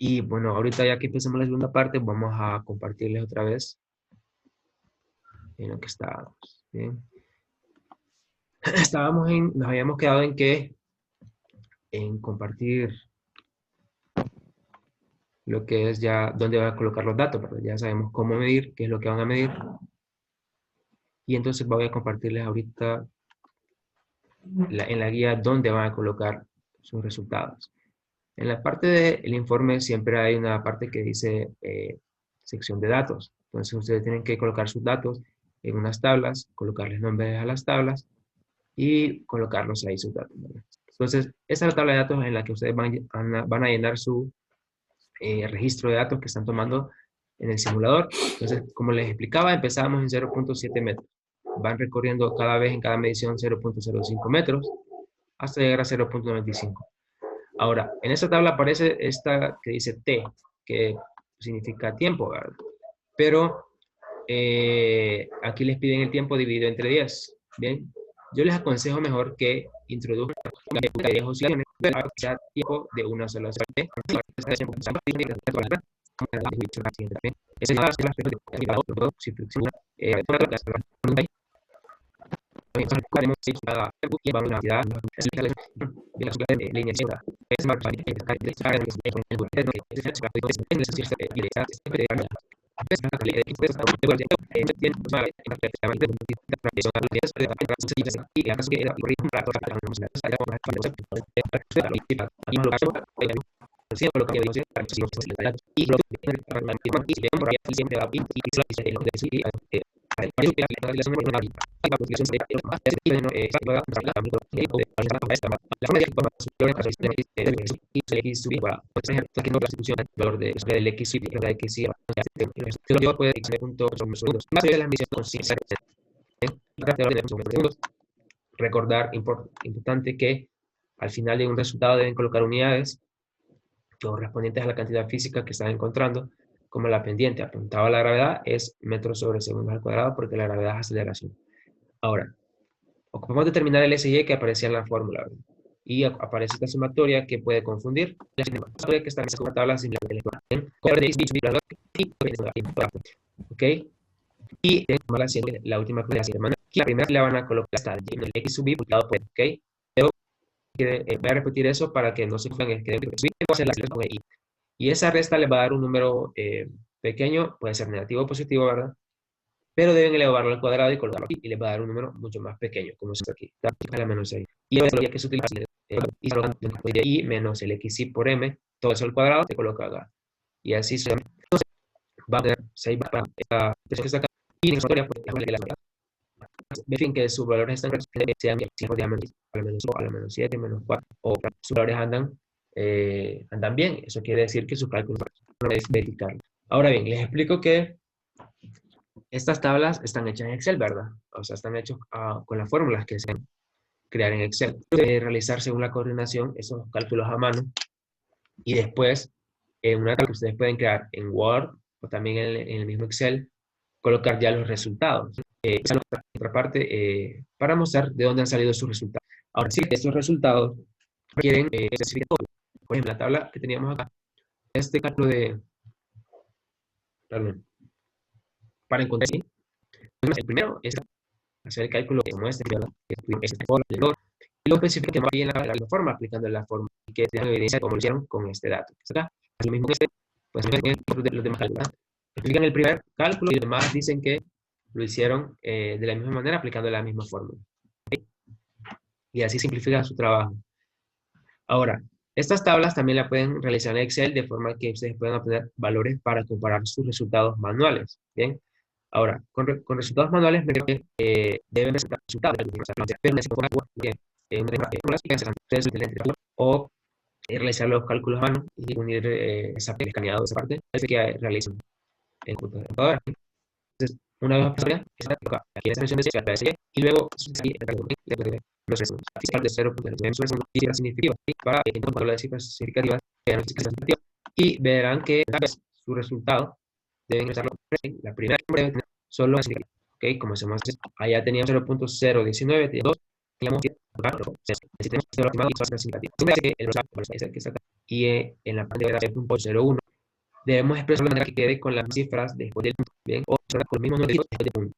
Y bueno, ahorita ya que empezamos la segunda parte, vamos a compartirles otra vez en lo que estábamos. Bien. Nos habíamos quedado en compartir lo que es ya dónde van a colocar los datos, pero ya sabemos cómo medir, qué es lo que van a medir. Y entonces voy a compartirles ahorita en la guía dónde van a colocar sus resultados. En la parte del informe siempre hay una parte que dice sección de datos. Entonces ustedes tienen que colocar sus datos en unas tablas, colocarles nombres a las tablas y colocarlos ahí sus datos, ¿verdad? Entonces, esa es la tabla de datos en la que ustedes van a llenar su registro de datos que están tomando en el simulador. Entonces, como les explicaba, empezábamos en 0.7 metros. Van recorriendo cada vez en cada medición 0.05 metros hasta llegar a 0.95. Ahora, en esta tabla aparece esta que dice T, que significa tiempo, ¿verdad? Pero aquí les piden el tiempo dividido entre 10. Bien, yo les aconsejo mejor que introduzcan una de 10 oscilaciones para que sea tiempo de una sola oscilación. Esa es la Recordar, importante que al final de un resultado deben colocar unidades correspondientes a la cantidad física que están encontrando, como la pendiente apuntado a la gravedad es metros sobre segundos al cuadrado, porque la gravedad es aceleración. Ahora, ocupamos determinar el SY que aparecía en la fórmula, ¿verdad? Y aparece esta sumatoria que puede confundir. La sumatoria que está en esta tabla similar ¿ok? Y la última que la primera la van a colocar hasta el X sub y multiplicado por, ¿ok? Voy a repetir eso para que no se confundan, y esa resta les va a dar un número pequeño, puede ser negativo o positivo, ¿verdad? Pero deben elevarlo al cuadrado y colocarlo aquí, y les va a dar un número mucho más pequeño, como es aquí, a la menos 6. Y la metodología que se utiliza y menos el xy por m, todo eso al cuadrado, se coloca acá. Y así se va a tener 6 para esta acá, y en la historia, pues, verifiquen que sus valores están sean a la menos 1, a la menos 7, menos 4, o sus valores andan bien. Eso quiere decir que sus cálculos van a verificar. Ahora bien, les explico que estas tablas están hechas en Excel, ¿verdad? O sea, están hechas con las fórmulas que se crear en Excel. Realizar según la coordinación esos cálculos a mano, y después, en una tabla que ustedes pueden crear en Word o también en el mismo Excel, colocar ya los resultados. Esa es otra parte para mostrar de dónde han salido sus resultados. Ahora sí, estos resultados requieren especificar. Por ejemplo, la tabla que teníamos acá, este cálculo para encontrar, ¿sí? El primero es hacer el cálculo que muestre y luego especificar que va bien la forma, aplicando la forma, y que tengan evidencia de cómo lo hicieron con este dato. Acá, así mismo que pues los demás cálculos. Explican el primer cálculo y los demás dicen que lo hicieron de la misma manera, aplicando la misma fórmula. ¿Okay? Y así simplifica su trabajo. Ahora, estas tablas también las pueden realizar en Excel de forma que ustedes puedan obtener valores para comparar sus resultados manuales. Bien. Ahora, con resultados manuales, deben presentar resultados. O realizar los cálculos a mano y unir esa escaneado esa parte que realizan en computadora. Entonces, una vez pasada, aquí en esta sección de y luego los resultados de 0.9 cifras significativas para encontrar las cifras significativas y verán que su resultado deben estar la primera que solo es ok, como se muestra, allá teníamos 0.019, 2, teníamos y en la parte de la 0.01 debemos expresarlo de manera que quede con las cifras después del punto, ¿bien? O con los mismos dígitos después del punto.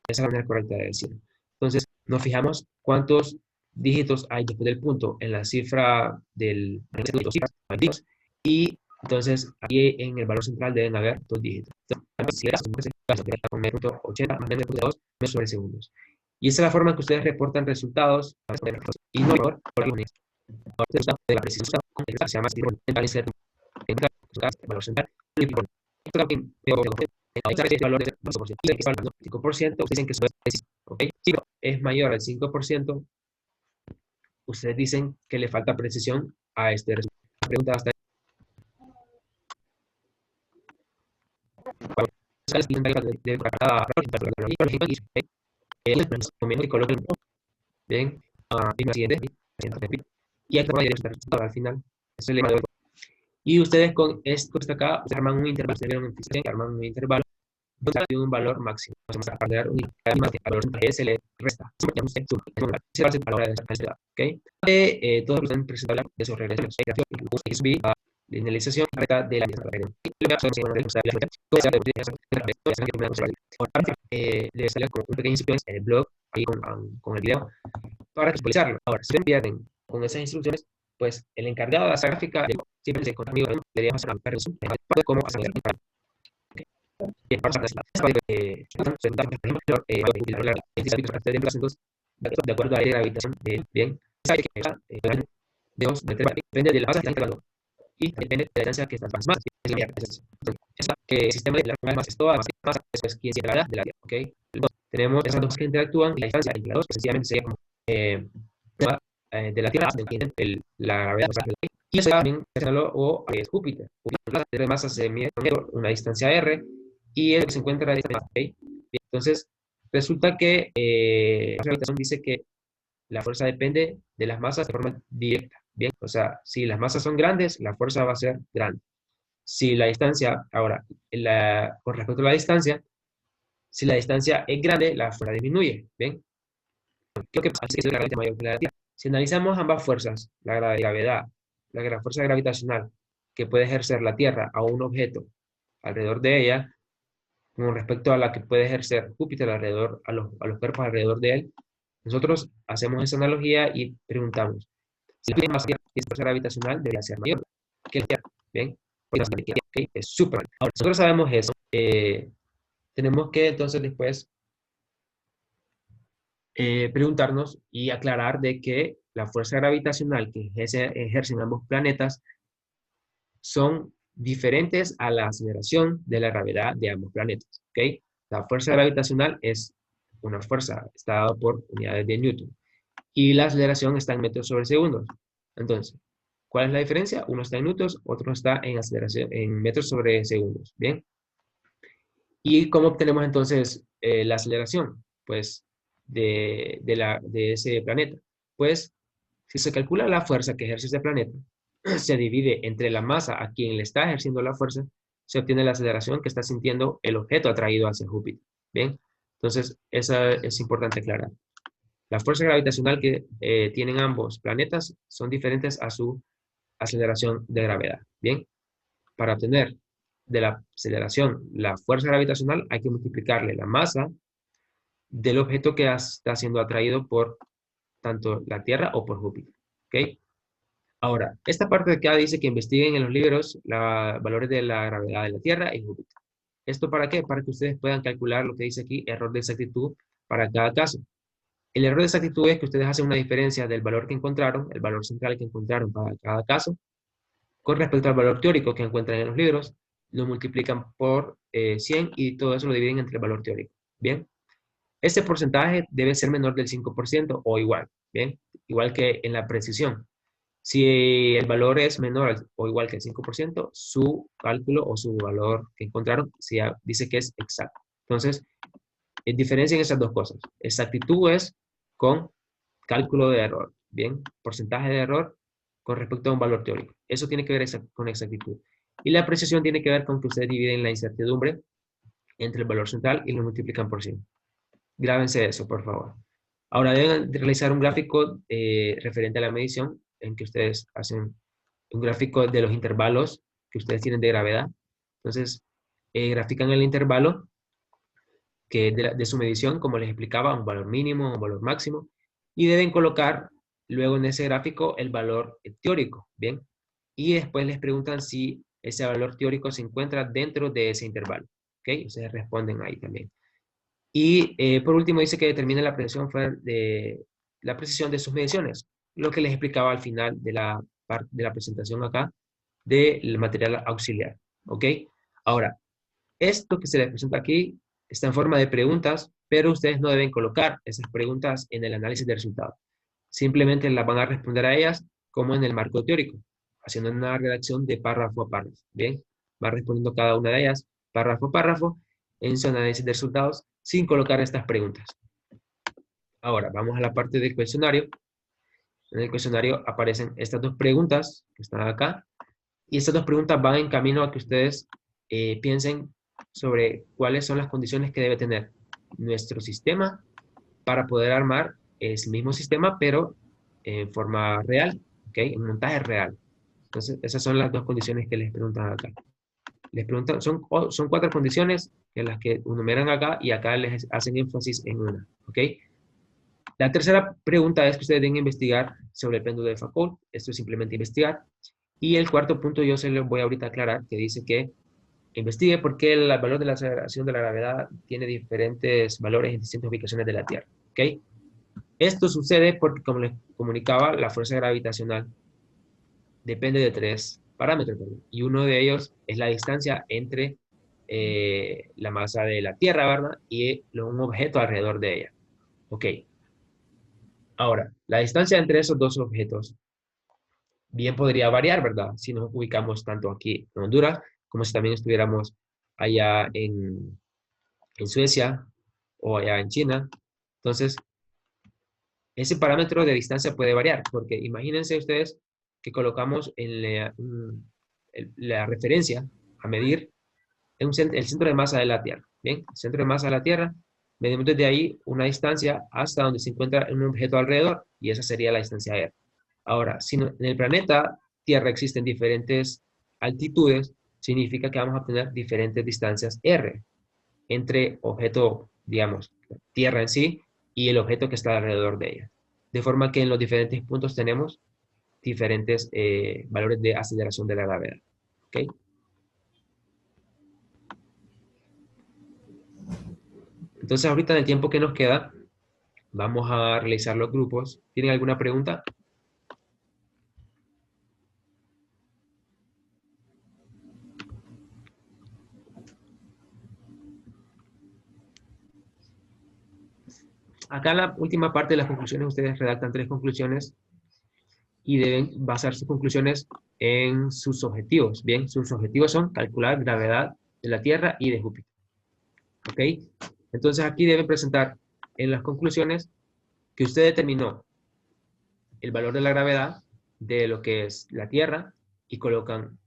Esa es la manera correcta de decirlo. Entonces, nos fijamos cuántos dígitos hay después del punto en la cifra del dígitos, y entonces aquí en el valor central deben haber 2 dígitos. Entonces, si con 0.80 más menos 2 metros sobre segundos. Y esa es la forma en que ustedes reportan resultados y no por de la precisión se llama valor central. Valor de 5%, dicen que es, ¿okay? Si es mayor al 5%, ustedes dicen que le falta precisión a este resultado. La pregunta hasta bien, y al final es el lema. Y ustedes con esto acá arman un intervalo, arman un intervalo de un valor máximo. Para dar un valor que se le resta. Se hace para la hora de calidad, ¿ok? Todos pueden presentar de sus regresiones. Y subir a la linealización de la misma regla. Le sale como un pequeño instrucciones en el blog, ahí con el video, para actualizarlo. Ahora, si se pierden con esas instrucciones, pues el encargado de esa gráfica siempre se conmigo, le damos una resumen de cómo hacer la de acuerdo a la gravitación bien, depende de la masa y depende de la distancia que estás más. Que el sistema de la masa es toda masa, eso es quien se de la Tierra, ¿ok? Tenemos esas dos que interactúan y la distancia entre las dos, que sencillamente sería como de la Tierra la gravedad, o sea, y eso también o es Júpiter. La de masa se mide con una distancia r y el que se encuentra a la distancia, ¿okay? Entonces, resulta que la gravitación dice que la fuerza depende de las masas de forma directa, ¿bien? O sea, si las masas son grandes, la fuerza va a ser grande. Si la distancia, ahora, con respecto a la distancia, si la distancia es grande, la fuerza disminuye, ¿bien? Creo que es la gravedad mayor que la de la Tierra. Si analizamos ambas fuerzas, la gravedad, la fuerza gravitacional que puede ejercer la Tierra a un objeto alrededor de ella, con respecto a la que puede ejercer Júpiter alrededor, a los cuerpos alrededor de él, nosotros hacemos esa analogía y preguntamos, si la fuerza gravitacional debería ser mayor que la Tierra, ¿bien? Okay, es súper. Ahora, nosotros sabemos eso, tenemos que entonces después preguntarnos y aclarar de que la fuerza gravitacional que ejercen ambos planetas son diferentes a la aceleración de la gravedad de ambos planetas, ¿ok? La fuerza gravitacional es una fuerza, está dada por unidades de Newton, y la aceleración está en metros sobre segundos. Entonces, ¿cuál es la diferencia? Uno está en newtons, otro está en aceleración, en metros sobre segundos, ¿bien? ¿Y cómo obtenemos entonces la aceleración? Pues de ese planeta. Pues si se calcula la fuerza que ejerce ese planeta, se divide entre la masa a quien le está ejerciendo la fuerza, se obtiene la aceleración que está sintiendo el objeto atraído hacia Júpiter. ¿Bien? Entonces, esa es importante aclarar. La fuerza gravitacional que tienen ambos planetas son diferentes a su aceleración de gravedad. ¿Bien? Para obtener de la aceleración la fuerza gravitacional hay que multiplicarle la masa del objeto que está siendo atraído por tanto la Tierra o por Júpiter. ¿Ok? Ahora, esta parte de acá dice que investiguen en los libros los valores de la gravedad de la Tierra y Júpiter. ¿Esto para qué? Para que ustedes puedan calcular lo que dice aquí, error de exactitud para cada caso. El error de exactitud es que ustedes hacen una diferencia del valor que encontraron, el valor central que encontraron para cada caso, con respecto al valor teórico que encuentran en los libros, lo multiplican por 100 y todo eso lo dividen entre el valor teórico. ¿Bien? Este porcentaje debe ser menor del 5% o igual. ¿Bien? Igual que en la precisión. Si el valor es menor o igual que el 5%, su cálculo o su valor que encontraron dice que es exacto. Entonces, diferencien esas dos cosas. Exactitud es con cálculo de error, ¿bien? Porcentaje de error con respecto a un valor teórico. Eso tiene que ver con exactitud. Y la precisión tiene que ver con que ustedes dividen la incertidumbre entre el valor central y lo multiplican por 100. Grábense eso, por favor. Ahora deben realizar un gráfico referente a la medición en que ustedes hacen un gráfico de los intervalos que ustedes tienen de gravedad. Entonces, grafican el intervalo que es de su medición, como les explicaba, un valor mínimo, un valor máximo, y deben colocar luego en ese gráfico el valor teórico, ¿bien? Y después les preguntan si ese valor teórico se encuentra dentro de ese intervalo, ¿ok? Ustedes responden ahí también. Y por último dice que determine la precisión de sus mediciones, lo que les explicaba al final de la presentación acá del material auxiliar, ¿ok? Ahora, esto que se les presenta aquí está en forma de preguntas, pero ustedes no deben colocar esas preguntas en el análisis de resultados. Simplemente las van a responder a ellas como en el marco teórico, haciendo una redacción de párrafo a párrafo. Bien, va respondiendo cada una de ellas párrafo a párrafo en su análisis de resultados sin colocar estas preguntas. Ahora, vamos a la parte del cuestionario. En el cuestionario aparecen estas dos preguntas que están acá. Y estas dos preguntas van en camino a que ustedes piensen sobre cuáles son las condiciones que debe tener nuestro sistema para poder armar el mismo sistema, pero en forma real, ¿ok? En montaje real. Entonces, esas son las dos condiciones que les preguntan acá. Les preguntan, son cuatro condiciones en las que enumeran acá y acá les hacen énfasis en una, ¿ok? La tercera pregunta es que ustedes deben investigar sobre el péndulo de Foucault. Esto es simplemente investigar. Y el cuarto punto yo se lo voy ahorita a aclarar, que dice que investigue por qué el valor de la aceleración de la gravedad tiene diferentes valores en distintas ubicaciones de la Tierra, ¿ok? Esto sucede porque, como les comunicaba, la fuerza gravitacional depende de tres parámetros, y uno de ellos es la distancia entre la masa de la Tierra, ¿verdad? Y un objeto alrededor de ella. Ok. Ahora, la distancia entre esos dos objetos bien podría variar, ¿verdad? Si nos ubicamos tanto aquí en Honduras, como si también estuviéramos allá en Suecia o allá en China. Entonces, ese parámetro de distancia puede variar, porque imagínense ustedes que colocamos en la referencia a medir el centro de masa de la Tierra. Bien, el centro de masa de la Tierra, medimos desde ahí una distancia hasta donde se encuentra un objeto alrededor, y esa sería la distancia R. Ahora, si en el planeta Tierra existen diferentes altitudes, significa que vamos a tener diferentes distancias R entre objeto, digamos, Tierra en sí, y el objeto que está alrededor de ella. De forma que en los diferentes puntos tenemos diferentes valores de aceleración de la gravedad. ¿Ok? Entonces, ahorita en el tiempo que nos queda, vamos a realizar los grupos. ¿Tienen alguna pregunta? Acá en la última parte de las conclusiones, ustedes redactan tres conclusiones y deben basar sus conclusiones en sus objetivos. Bien, sus objetivos son calcular gravedad de la Tierra y de Júpiter. ¿Ok? Entonces aquí deben presentar en las conclusiones que usted determinó el valor de la gravedad de lo que es la Tierra y colocan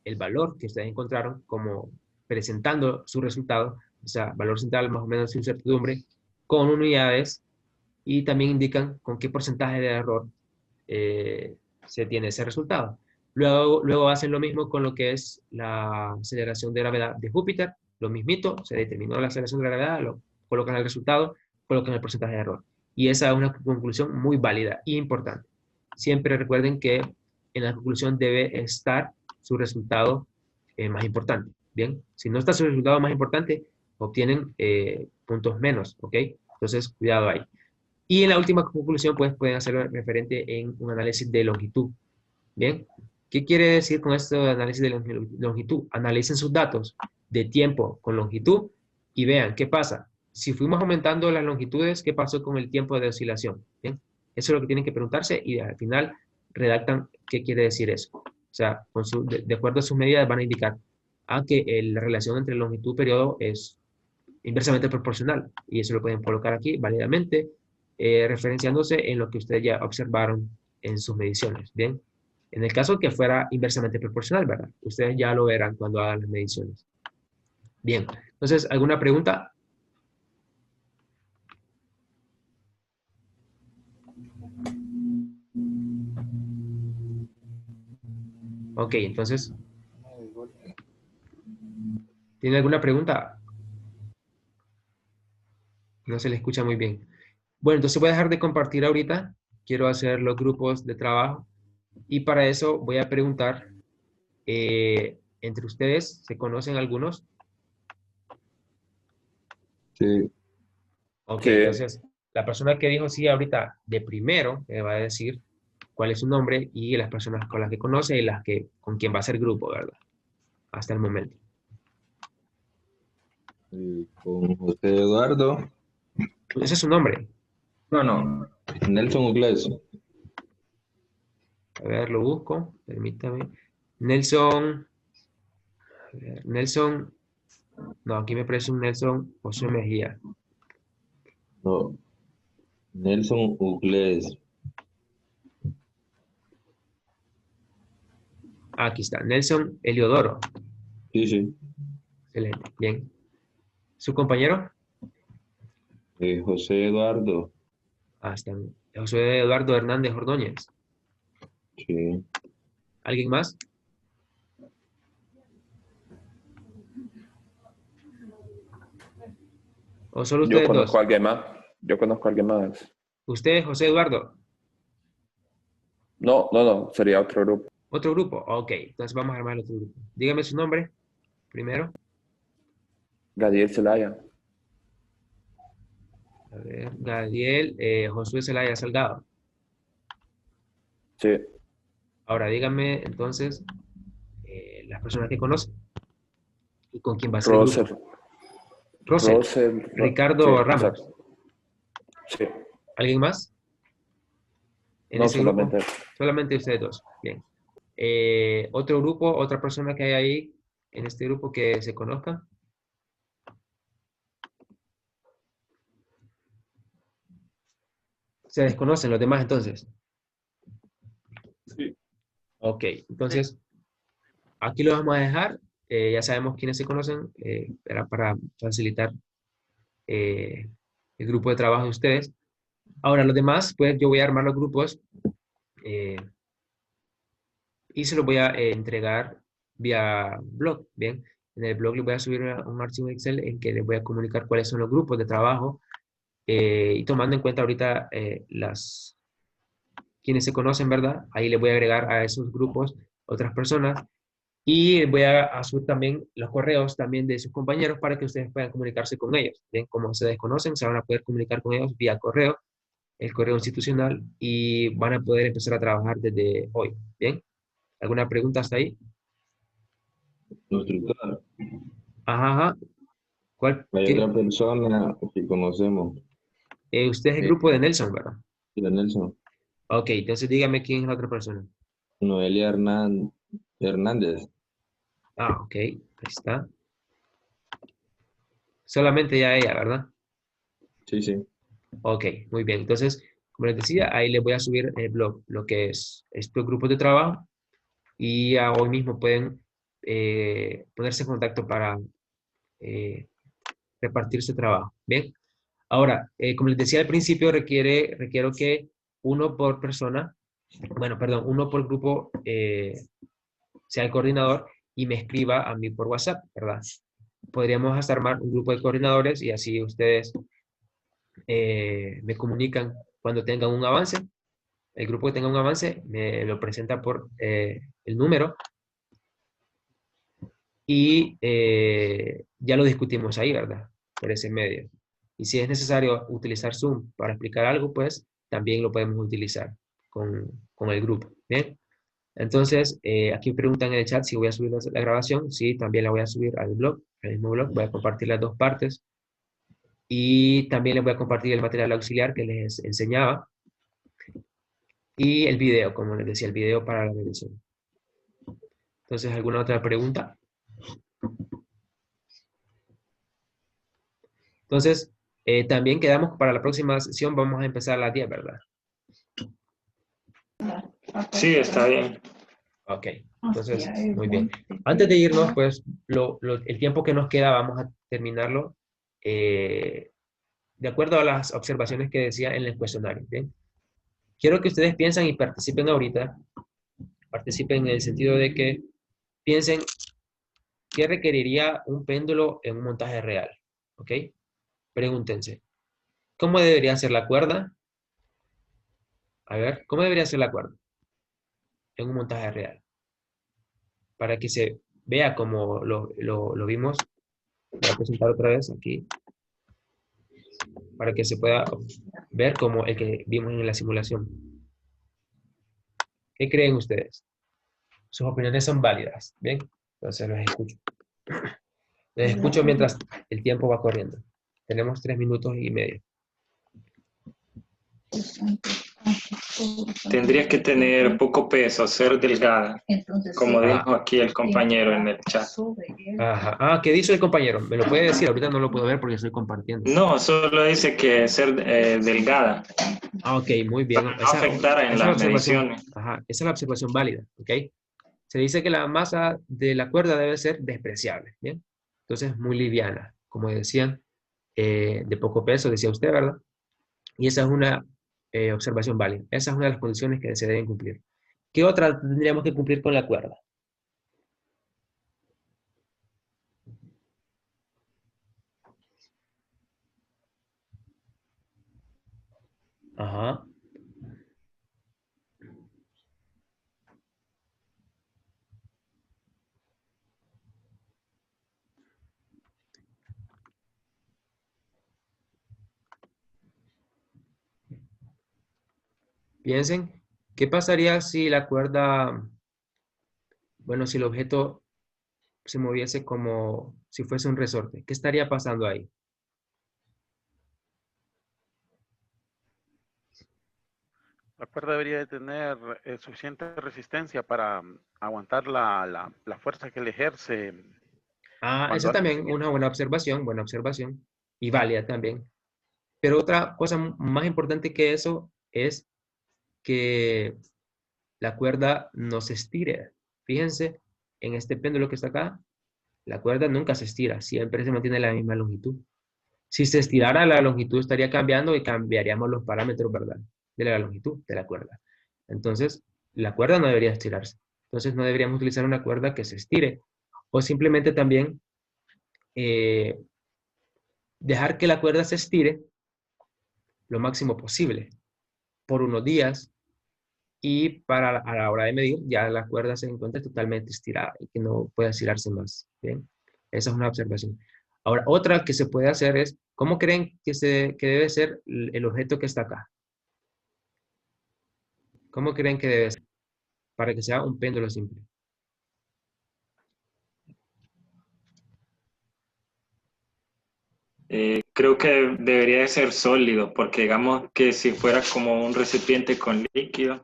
el valor que ustedes encontraron como presentando su resultado, o sea, valor central más o menos su incertidumbre, con unidades, y también indican con qué porcentaje de error se tiene ese resultado. Luego hacen lo mismo con lo que es la aceleración de gravedad de Júpiter, lo mismito, se determinó la aceleración de gravedad, lo colocan el resultado, colocan el porcentaje de error. Y esa es una conclusión muy válida y importante. Siempre recuerden que en la conclusión debe estar su resultado más importante. Bien, si no está su resultado más importante, obtienen puntos menos, ¿ok? Entonces, cuidado ahí. Y en la última conclusión, pues pueden hacerlo referente en un análisis de longitud. Bien, ¿qué quiere decir con esto de análisis de longitud? Analicen sus datos de tiempo con longitud y vean qué pasa. Si fuimos aumentando las longitudes, ¿qué pasó con el tiempo de oscilación? Bien, eso es lo que tienen que preguntarse y al final redactan qué quiere decir eso. O sea, de acuerdo a sus medidas van a indicar que la relación entre longitud y periodo es inversamente proporcional, y eso lo pueden colocar aquí válidamente, referenciándose en lo que ustedes ya observaron en sus mediciones. Bien, en el caso que fuera inversamente proporcional, ¿verdad? Ustedes ya lo verán cuando hagan las mediciones. Bien, entonces, ¿alguna pregunta? Ok, entonces, ¿tiene alguna pregunta? No se le escucha muy bien. Bueno, entonces voy a dejar de compartir ahorita. Quiero hacer los grupos de trabajo. Y para eso voy a preguntar, entre ustedes, ¿se conocen algunos? Sí, Ok, Sí, entonces, la persona que dijo sí ahorita de primero, me va a decir cuál es su nombre y las personas con las que conoce y las que, con quien va a hacer grupo, ¿verdad? Hasta el momento. con José Eduardo. Ese es su nombre. No, no, Nelson Ugles. A ver, lo busco. Permítame. Nelson. A ver, Nelson. No, aquí me parece un Nelson José Mejía. No, Nelson Ugles. Ah, aquí está. Nelson Eliodoro. Sí, sí. Excelente. Bien. ¿Su compañero? José Eduardo. Ah, está. José Eduardo Hernández Ordóñez. Sí. ¿Alguien más? ¿O solo yo ustedes conozco dos? a alguien más. Yo conozco a alguien más. ¿Usted, José Eduardo? No, no, no, sería otro grupo. ¿Otro grupo? Ok, entonces vamos a armar otro grupo. Dígame su nombre primero. Gadiel Zelaya. A ver, Gadiel Josué Zelaya Salgado. Sí. Ahora dígame entonces las personas que conoce y con quién va a ser el grupo. Rosel. Rosel, Rosel. Sí, Ricardo exacto. Ramos. Sí. ¿Alguien más en No ese grupo? solamente. Solamente ustedes dos. Bien. Otro grupo, otra persona que hay ahí en este grupo que se conozca. Se desconocen los demás entonces. Sí. Ok, entonces aquí lo vamos a dejar. Ya sabemos quiénes se conocen. Era para facilitar eh, el grupo de trabajo de ustedes. Ahora, los demás, pues yo voy a armar los grupos eh, y se los voy a entregar vía blog. Bien, en el blog les voy a subir un archivo Excel en que les voy a comunicar cuáles son los grupos de trabajo y tomando en cuenta ahorita quienes se conocen, ¿verdad? Ahí les voy a agregar a esos grupos otras personas y voy a subir también los correos también de sus compañeros para que ustedes puedan comunicarse con ellos. Bien, como se desconocen, se van a poder comunicar con ellos vía correo, el correo institucional, y van a poder empezar a trabajar desde hoy. Bien, ¿alguna pregunta hasta ahí? Constructor. Ajá, ajá. ¿Cuál? Hay ¿Qué? otra persona que conocemos. Usted es el Eh, grupo de Nelson, ¿verdad? Nelson. Ok, entonces dígame quién es la otra persona. Noelia Hernández. Ah, ok, ahí está. Solamente ya ella, ¿verdad? Sí, sí. Ok, muy bien. Entonces, como les decía, ahí les voy a subir en el blog lo que es estos grupos de trabajo y hoy mismo pueden ponerse en contacto para eh, repartir su trabajo. Bien. Ahora, como les decía al principio, requiero que uno por persona, bueno, perdón, uno por grupo sea el coordinador y me escriba a mí por WhatsApp, ¿verdad? Podríamos hasta armar un grupo de coordinadores y así ustedes me comunican cuando tengan un avance. El grupo que tenga un avance me lo presenta por el número y ya lo discutimos ahí, ¿verdad? Por ese medio. Y si es necesario utilizar Zoom para explicar algo, pues también lo podemos utilizar con el grupo. ¿Bien? Entonces, aquí preguntan en el chat si voy a subir la grabación. Sí, también la voy a subir al blog, al mismo blog. Voy a compartir las dos partes. Y también les voy a compartir el material auxiliar que les enseñaba. Y el video, como les decía, el video para la revisión. Entonces, ¿alguna otra pregunta? Entonces, también quedamos para la próxima sesión. Vamos a empezar a las 10, ¿verdad? Sí, está bien. Ok, entonces, muy bien. Antes de irnos, pues, el tiempo que nos queda, vamos a terminarlo de acuerdo a las observaciones que decía en el cuestionario. ¿Bien? Quiero que ustedes piensen y participen ahorita Participen en el sentido de que piensen qué requeriría un péndulo en un montaje real. ¿Ok? Pregúntense, ¿cómo debería ser la cuerda? A ver, ¿cómo debería ser la cuerda en un montaje real? Para que se vea como lo vimos. Voy a presentar otra vez aquí. Para que se pueda ver como el que vimos en la simulación. ¿Qué creen ustedes? Sus opiniones son válidas. Bien, entonces los escucho. Les escucho mientras el tiempo va corriendo. Tenemos 3 minutos y medio. Tendrías que tener poco peso, ser delgada, como dijo aquí el compañero en el chat. Ajá. Ah, ¿qué dice el compañero? ¿Me lo puede decir? Ahorita no lo puedo ver porque estoy compartiendo. No, solo dice que ser delgada Ah, ok, muy bien. no afectara en esa es la las observación. mediciones. Ajá, esa es la observación válida, ¿ok? Se dice que la masa de la cuerda debe ser despreciable, ¿bien? Entonces, muy liviana, como decían, de poco peso, decía usted, ¿verdad? Y esa es una observación válida. Esa es una de las condiciones que se deben cumplir. ¿Qué otra tendríamos que cumplir con la cuerda? Ajá. Piensen, ¿qué pasaría si la cuerda, bueno, si el objeto se moviese como si fuese un resorte? ¿Qué estaría pasando ahí? La cuerda debería de tener suficiente resistencia para aguantar la fuerza que le ejerce Ah, esa cuando es hace también movimiento. una buena observación y válida también. Pero otra cosa más importante que eso es que la cuerda no se estire. Fíjense, en este péndulo que está acá, la cuerda nunca se estira, siempre se mantiene la misma longitud. Si se estirara, la longitud estaría cambiando y cambiaríamos los parámetros, ¿verdad? De la longitud de la cuerda. Entonces, la cuerda no debería estirarse. Entonces, no deberíamos utilizar una cuerda que se estire. O simplemente también eh, dejar que la cuerda se estire lo máximo posible por unos días y a la hora de medir ya la cuerda se encuentra totalmente estirada y que no puede estirarse más. ¿Bien? Esa es una observación. Ahora, otra que se puede hacer es, ¿cómo creen que debe ser el objeto que está acá? ¿Cómo creen que debe ser? Para que sea un péndulo simple. Creo que debería de ser sólido, porque digamos que si fuera como un recipiente con líquido,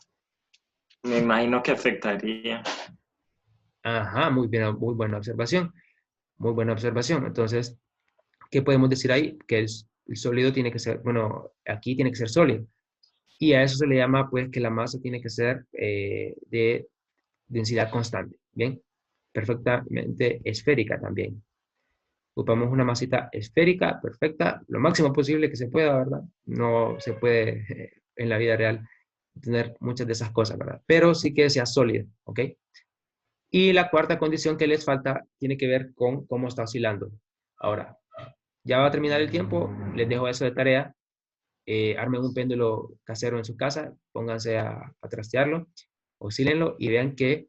me imagino que afectaría. Ajá, muy bien, muy buena observación. Muy buena observación. Entonces, ¿qué podemos decir ahí? Que el sólido tiene que ser, bueno, aquí tiene que ser sólido. Y a eso se le llama, pues, que la masa tiene que ser de densidad constante. Bien, perfectamente esférica también. Ocupamos una masita esférica, perfecta, lo máximo posible que se pueda, ¿verdad? No se puede en la vida real tener muchas de esas cosas, ¿verdad? Pero sí que sea sólido, ¿ok? Y la cuarta condición que les falta tiene que ver con cómo está oscilando. Ahora, ya va a terminar el tiempo, les dejo eso de tarea. Armen un péndulo casero en su casa, pónganse a trastearlo, oscílenlo y vean que